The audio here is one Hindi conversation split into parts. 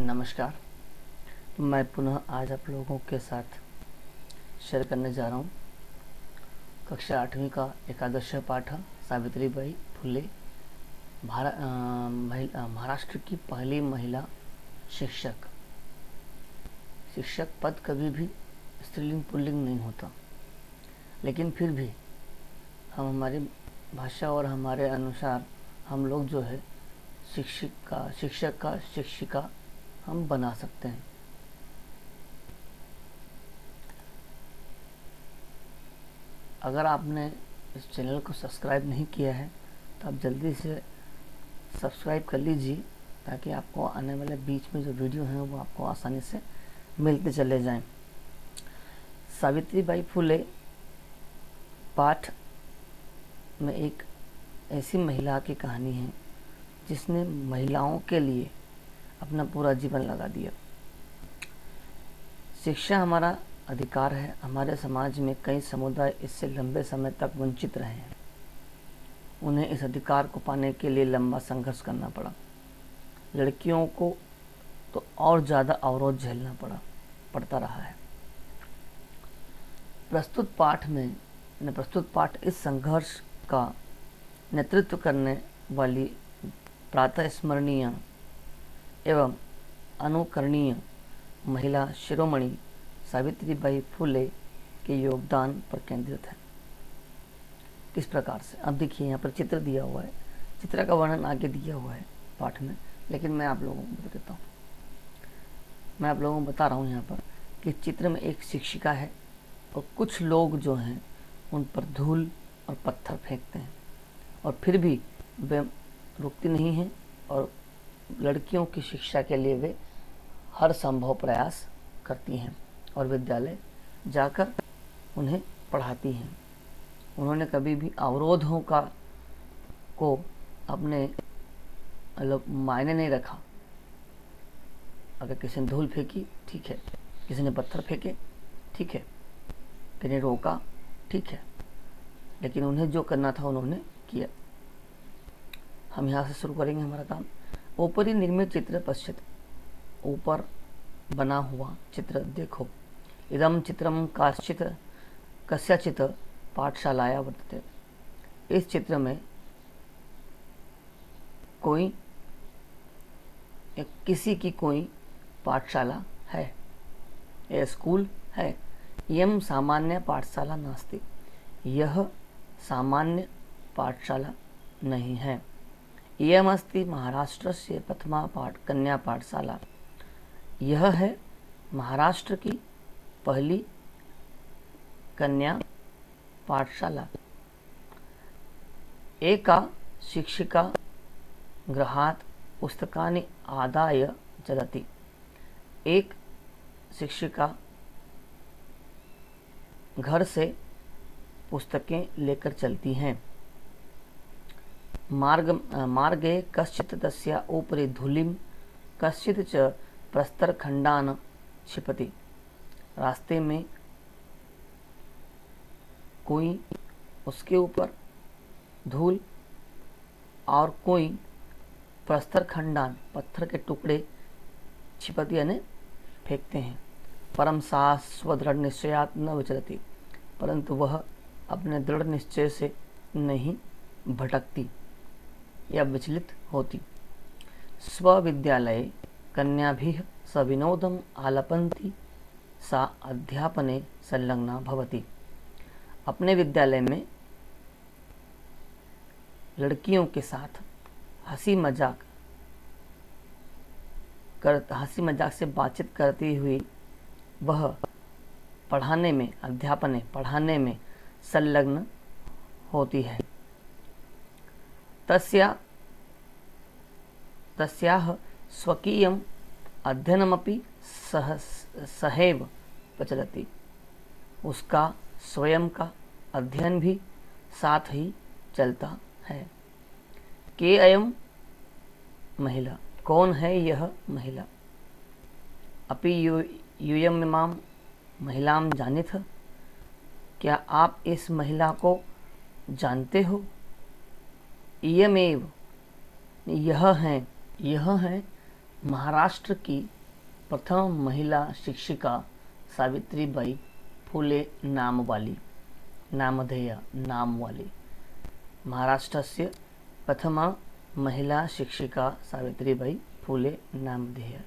नमस्कार। मैं पुनः आज आप लोगों के साथ शेयर करने जा रहा हूँ कक्षा 8वीं का एकादश पाठ सावित्रीबाई फुले महाराष्ट्र की पहली महिला शिक्षक। शिक्षक पद कभी भी स्त्रीलिंग पुल्लिंग नहीं होता, लेकिन फिर भी हम हमारी भाषा और हमारे अनुसार हम लोग जो है शिक्षक का शिक्षिका हम बना सकते हैं। अगर आपने इस चैनल को सब्सक्राइब नहीं किया है तो आप जल्दी से सब्सक्राइब कर लीजिए, ताकि आपको आने वाले बीच में जो वीडियो हैं वो आपको आसानी से मिलते चले जाएं। सावित्रीबाई फुले पाठ में एक ऐसी महिला की कहानी है जिसने महिलाओं के लिए अपना पूरा जीवन लगा दिया। शिक्षा हमारा अधिकार है। हमारे समाज में कई समुदाय इससे लंबे समय तक वंचित रहे हैं। उन्हें इस अधिकार को पाने के लिए लंबा संघर्ष करना पड़ा। लड़कियों को तो और ज़्यादा अवरोध झेलना पड़ता रहा है। प्रस्तुत पाठ इस संघर्ष का नेतृत्व करने वाली प्रातः स्मरणीय एवं अनुकरणीय महिला शिरोमणि सावित्रीबाई फुले के योगदान पर केंद्रित है। किस प्रकार से, अब देखिए यहाँ पर चित्र दिया हुआ है। चित्र का वर्णन आगे दिया हुआ है पाठ में, लेकिन मैं आप लोगों को बता देता हूँ। मैं आप लोगों को बता रहा हूँ यहाँ पर कि चित्र में एक शिक्षिका है और कुछ लोग जो हैं उन पर धूल और पत्थर फेंकते हैं, और फिर भी वे रुकती नहीं हैं और लड़कियों की शिक्षा के लिए वे हर संभव प्रयास करती हैं और विद्यालय जाकर उन्हें पढ़ाती हैं। उन्होंने कभी भी अवरोधों को अपने मायने नहीं रखा। अगर किसी ने धूल फेंकी ठीक है, किसी ने पत्थर फेंके ठीक है, किसी ने रोका ठीक है, लेकिन उन्हें जो करना था उन्होंने किया। हम यहाँ से शुरू करेंगे हमारा काम। ऊपरी निर्मित चित्र पश्चित, ऊपर बना हुआ चित्र देखो। इदम चित्रम कस्यचित् पाठशालाया वर्तते। इस चित्र में किसी की कोई पाठशाला है, यह स्कूल है। यम सामान्य पाठशाला नास्ति, यह सामान्य पाठशाला नहीं है। इयम अस्ति महाराष्ट्रस्य प्रथमा कन्या पाठशाला, यह है महाराष्ट्र की पहली कन्या पाठशाला। एका शिक्षिका गृहात् पुस्तकानि आदाय चलति। एक शिक्षिका घर से पुस्तकें लेकर चलती हैं। मार्गे कश्चित् तस्या उपरि धूलिं कश्चित् च प्रस्तरखण्डान् क्षिपति। रास्ते में कोई उसके ऊपर धूल और कोई प्रस्तरखण्डान पत्थर के टुकड़े क्षिपति यानी फेंकते हैं। परम सा स्वदृढ़ निश्चयात् न विचरति, परंतु वह अपने दृढ़ निश्चय से नहीं भटकती या विचलित होती। स्वविद्यालये कन्याभिः सविनोदम् आलपन्ति, सा अध्यापने संलग्ना भवति। अपने विद्यालय में लड़कियों के साथ हंसी मजाक से बातचीत करती हुई वह पढ़ाने में संलग्न होती है। तस्याः स्वकीयम् अध्ययनमपि सहैव प्रचलति। उसका स्वयं का अध्ययन भी साथ ही चलता है। के अयम महिला, कौन है यह महिला? अपि यूयमिमां महिलां जानीथ, क्या आप इस महिला को जानते हो? इयमेव, यह है महाराष्ट्र की प्रथम महिला शिक्षिका सावित्रीबाई फुले नामधेय नाम वाली महाराष्ट्रस्य प्रथमा महिला शिक्षिका सावित्रीबाई फुले नामधेय।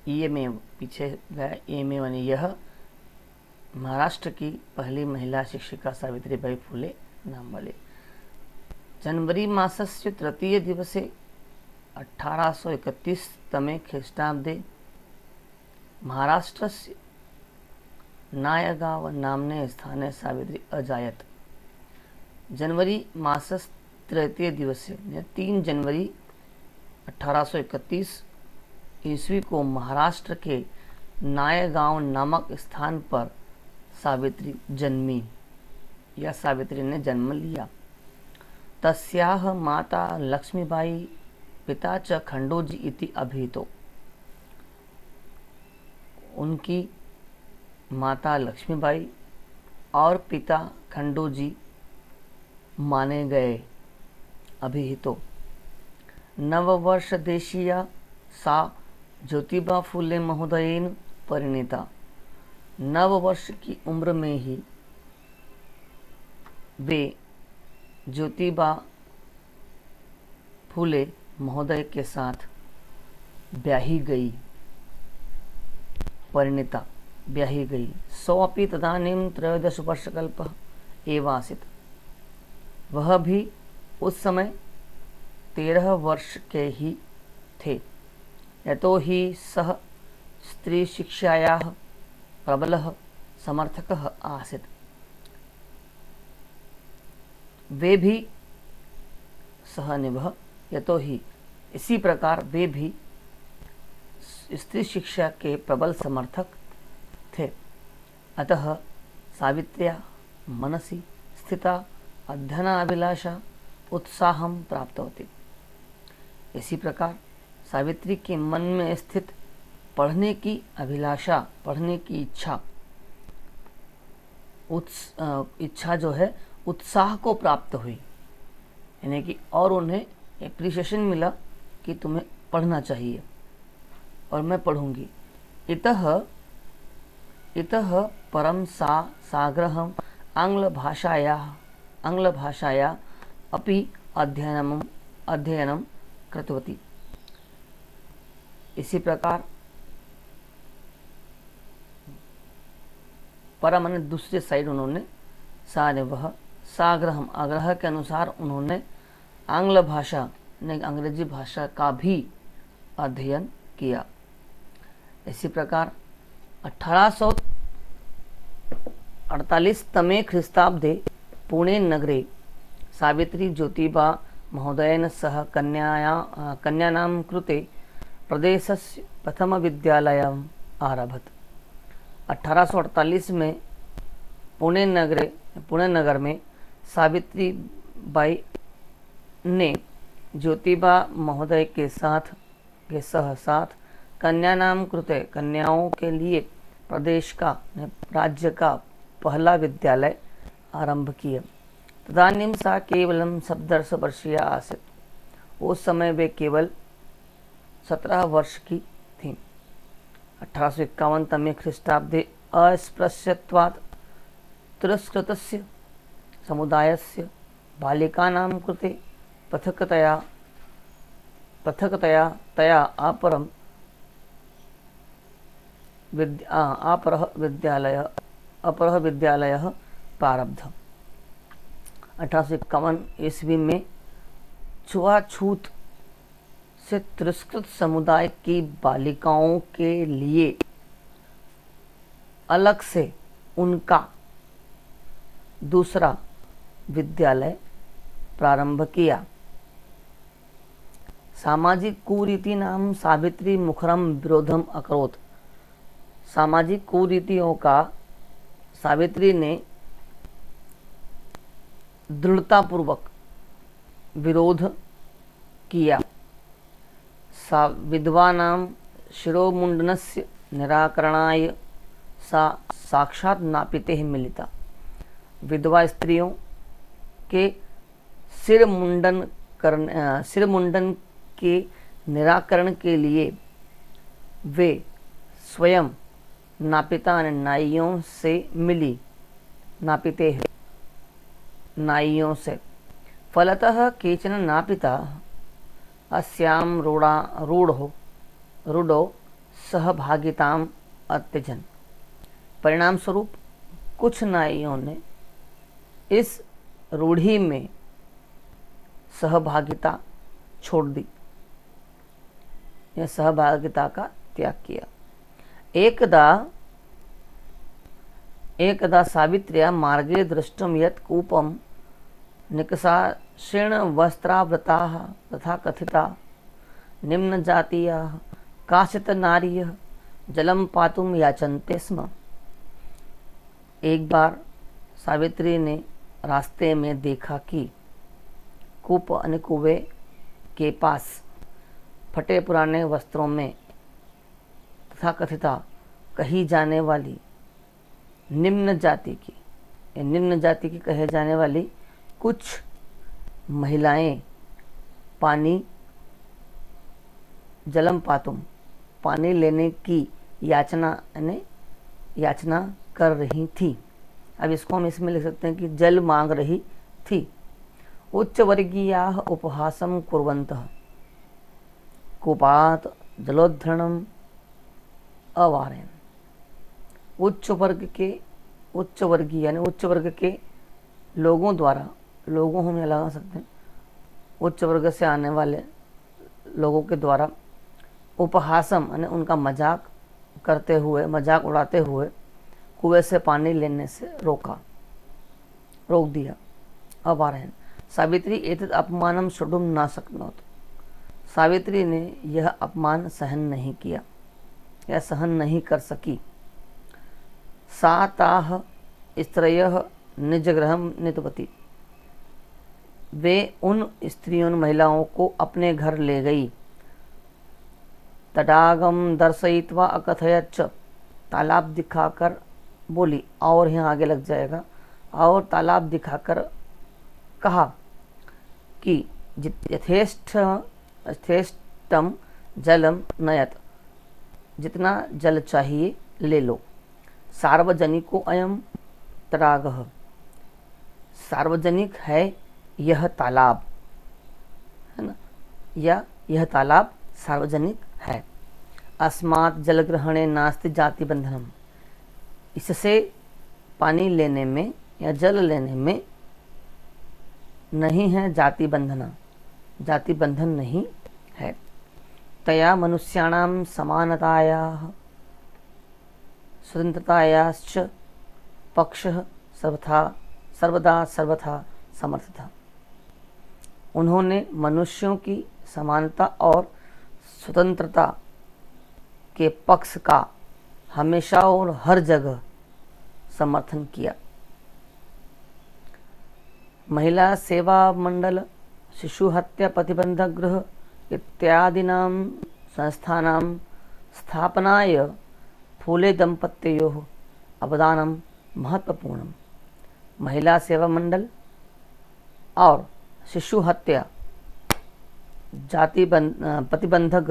इयमेव पीछे गया इयमेव यानी यह महाराष्ट्र की पहली महिला शिक्षिका सावित्रीबाई फुले नाम वाली। जनवरी मासस्य तृतीय दिवसे 1831 तमे ख्रीष्टाब्दे महाराष्ट्रस्य नायगाव नाम्ने स्थाने सावित्री अजायत। जनवरी मासस्य तृतीय दिवसे 3 जनवरी 1831 ईस्वी को महाराष्ट्र के नायगांव नामक स्थान पर सावित्री जन्मी या सावित्री ने जन्म लिया। तस्याह माता लक्ष्मीबाई पिता च खंडोजी इति अभिहितो। उनकी माता लक्ष्मीबाई और पिता खंडोजी माने गए। अभिहितो। नववर्ष देशीया सा ज्योतिबा फुले महोदयेन परिणीता। नव वर्ष की उम्र में ही वे ज्योतिबा फुले महोदय के साथ ब्याही गई। परिणीता ब्याही गई। सोऽपि तदानीं 13 वर्षकल्पः एव आसीत्। वह भी उस समय 13 वर्ष के ही थे। यतो हि सः स्त्री शिक्षायाः प्रबलः समर्थकः आसीत्। वे भी सहनिवह यतो ही इसी प्रकार वे भी स्त्री शिक्षा के प्रबल समर्थक थे। अतः सावित्र्या मनसि स्थिता अध्ययनाभिलाषा उत्साहं प्राप्तवती। इसी प्रकार सावित्री के मन में स्थित पढ़ने की अभिलाषा, पढ़ने की इच्छा जो है उत्साह को प्राप्त हुई, यानी कि और उन्हें एप्रिसिएशन मिला कि तुम्हें पढ़ना चाहिए और मैं पढ़ूंगी। इतः परम सा साग्रहम् आंग्लभाषाया अपि अध्ययनं कृतवती। इसी प्रकार परम ने दूसरी साइड उन्होंने साग्रहम आग्रह के अनुसार उन्होंने आंग्ल भाषा यानी अंग्रेजी भाषा का भी अध्ययन किया। इसी प्रकार 1848 तमे ख्रीष्टाब्दे पुणे नगरे सावित्री ज्योतिबा महोदयेन सह कन्यानां कृते प्रदेशस्य प्रथम विद्यालयम् आरभत। 1848 में पुणे नगर में सावित्री बाई ने ज्योतिबा महोदय के साथ कन्यानां कृते कन्याओं के लिए प्रदेश का राज्य का पहला विद्यालय आरंभ किया। तदानीं सा केवलं 17 वर्षीया आसीत्। उस समय वे केवल 17 वर्ष की थीं। 1851 तमे ख्रीष्टाब्दे अस्पृश्यत्वात् तिरस्कृतस्य समुदायस्य बालिकानां कृते पृथक्तया अपरः विद्यालयः प्रारब्धः। 1851 ईस्वी में छुआछूत से तिरस्कृत समुदाय की बालिकाओं के लिए अलग से उनका दूसरा विद्यालय प्रारंभ किया। सामाजिक कुरीतिनां सावित्री मुखरम विरोधम अकरोत्। सामाजिक कुरीतियों का सावित्री ने दृढ़तापूर्वक विरोध किया। विधवानां शिरोमुंडनस्य निराकरणाय सा साक्षात् नापिते मिलिता। विधवा स्त्रियों के सिर मुंडन के निराकरण के लिए वे स्वयं नापिता नाइयों से मिली, नापिते हैं नाइयों से। फलतः केचन नापिता अस्यां रूढ़ो सहभागिताम अत्यजन। परिणाम स्वरूप कुछ नाइयों ने इस रूढ़ी में सहभागिता छोड़ दी, यह सहभागिता का त्याग किया। एकदा सावित्र्या मार्गे दृष्टम यत् कूपम निकषाक्षेण वस्त्रावृताः तथा कथिता निम्न जातीयाः काचित् नार्यः जलम पातुम याचन्ते स्म। एक बार सावित्री ने रास्ते में देखा कि कूप यानी कुएं के पास फटे पुराने वस्त्रों में तथा कथिता कही जाने वाली निम्न जाति की कहे जाने वाली कुछ महिलाएं जलम पातुम पानी लेने की याचना कर रही थी। अब इसको हम इसमें लिख सकते हैं कि जल मांग रही थी। उच्च वर्गीयाः उपहासं कुर्वन्तः कूपात् जलोद्धरणम् अवारयन्। उच्च वर्गीय यानी उच्च वर्ग के लोगों द्वारा, लोगों हम यहाँ लगा सकते हैं, उच्च वर्ग से आने वाले लोगों के द्वारा उपहासम यानी उनका मजाक उड़ाते हुए कुएं से पानी लेने से रोक दिया। अवारयन् सावित्री एतत् अपमानं सोढुं न शक्नोत्। सावित्री ने यह अपमान सहन नहीं किया या सहन नहीं कर सकी। सा ताः स्त्रियः निजगृहं नीतवती। वे उन स्त्रियों महिलाओं को अपने घर ले गई। तडागम दर्शयित्वा अकथयच्च, तालाब दिखाकर बोली, और यहाँ आगे लग जाएगा, और तालाब दिखाकर कहा कि यथेष्टम जलम नयत, जितना जल चाहिए ले लो। सार्वजनिको अयम तडागः, सार्वजनिक है यह तालाब, है ना, या यह तालाब सार्वजनिक है। अस्मात् जलग्रहणे नास्ति जाति बंधनम, इससे पानी लेने में या जल लेने में नहीं है जाति बंधन नहीं है। तया मनुष्याणां समानतायाः स्वतंत्रतायाश्च पक्षः सर्वदा समर्थता। उन्होंने मनुष्यों की समानता और स्वतंत्रता के पक्ष का हमेशा और हर जगह समर्थन किया। महिला सेवा मंडल, शिशु हत्या प्रतिबंधक गृह इत्यादीनां संस्थानां स्थापनाय फूले दंपत्योः अवदानं महत्वपूर्णम्। महिला सेवा मंडल और शिशु हत्या प्रतिबंधक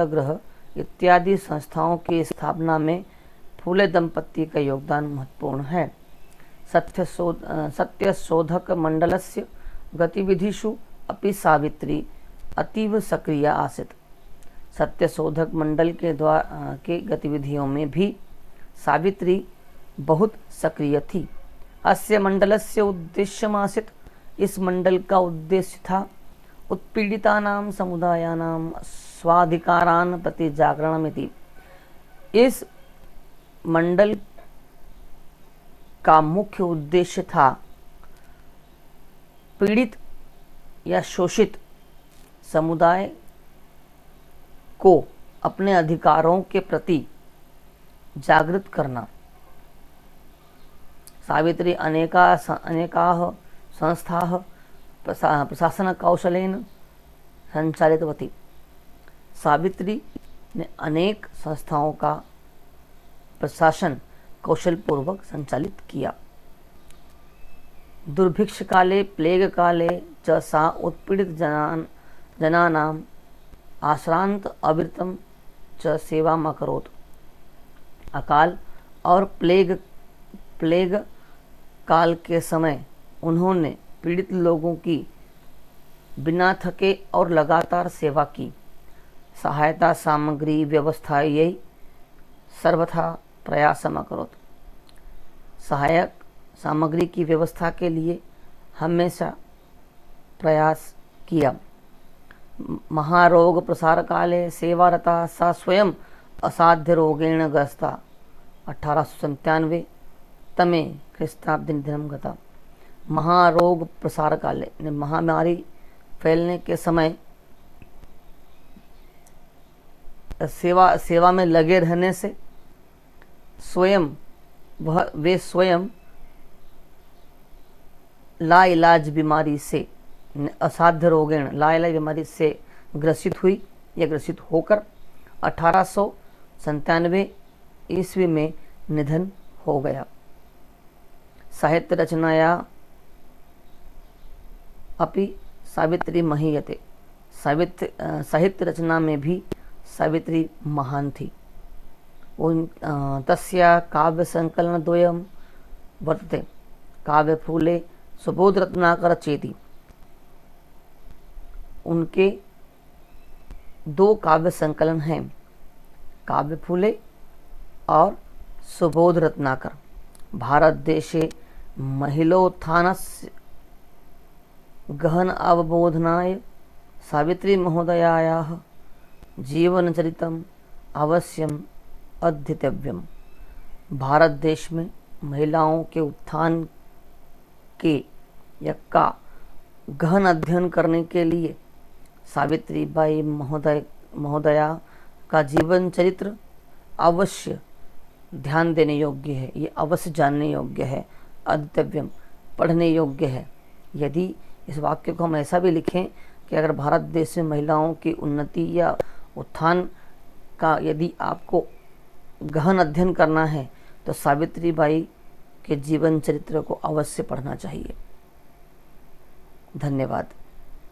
गृह इत्यादि संस्थाओं की स्थापना में फूले दंपति का योगदान महत्वपूर्ण है। सत्यशोधक मंडलस्य गतिविधिषु अपि सावित्री अतीव सक्रिय आसीत्। सत्यशोधक मंडल के गतिविधियों में भी सावित्री बहुत सक्रिय थी। अस्य मंडलस्य उद्देश्यमासीत्, इस मंडल का उद्देश्य था उत्पीड़ितानां समुदायानां स्वाधिकारान् प्रति जागरणमिति। इस मंडल का मुख्य उद्देश्य था पीड़ित या शोषित समुदाय को अपने अधिकारों के प्रति जागृत करना। सावित्री अनेकाः संस्थाः प्रशासनकौशलेन संचालितवती। सावित्री ने अनेक संस्थाओं का प्रशासन कौशल पूर्वक संचालित किया। दुर्भिक्ष काले प्लेग काले च सा उत्पीड़ित जनानां आश्रांत अविरतम च सेवाम अकरोत्। अकाल और प्लेग काल के समय उन्होंने पीड़ित लोगों की बिना थके और लगातार सेवा की। सहायता सामग्री व्यवस्था यही सर्वथा प्रयासम अकरोत्। सहायक सामग्री की व्यवस्था के लिए हमेशा प्रयास किया। महारोग प्रसार काले सेवारता सा स्वयं असाध्य रोगेण ग्रस्ता। 1897 तमे ख्रीस्ताब्दी निधनम गता। महारोग प्रसार काले, महामारी फैलने के समय सेवा में लगे रहने से वे स्वयं लाइलाज बीमारी से, असाध्य रोगेण, लाइलाज बीमारी से ग्रसित हुई या ग्रसित होकर 1897 ईस्वी में निधन हो गया। साहित्य रचनाया अपि सावित्री महीयते। साहित्य रचना में भी सावित्री महान थी। तस्या काव्य संकलन द्वयम वर्तते, काव्य फूले सुबोध रत्नाकर चेती। उनके 2 काव्य संकलन हैं, काव्य फूले और सुबोध रत्नाकर। भारत देशे महिलोत्थानस्य गहन अवबोधनाय सावित्री महोदयायाः जीवनचरितम् अवश्यम अध्येतव्यम। भारत देश में महिलाओं के उत्थान के का गहन अध्ययन करने के लिए सावित्रीबाई महोदया का जीवन चरित्र अवश्य ध्यान देने योग्य है, ये अवश्य जानने योग्य है, अध्येतव्यम पढ़ने योग्य है। यदि इस वाक्य को हम ऐसा भी लिखें कि अगर भारत देश में महिलाओं की उन्नति या उत्थान का यदि आपको गहन अध्ययन करना है तो सावित्रीबाई के जीवन चरित्र को अवश्य पढ़ना चाहिए। धन्यवाद।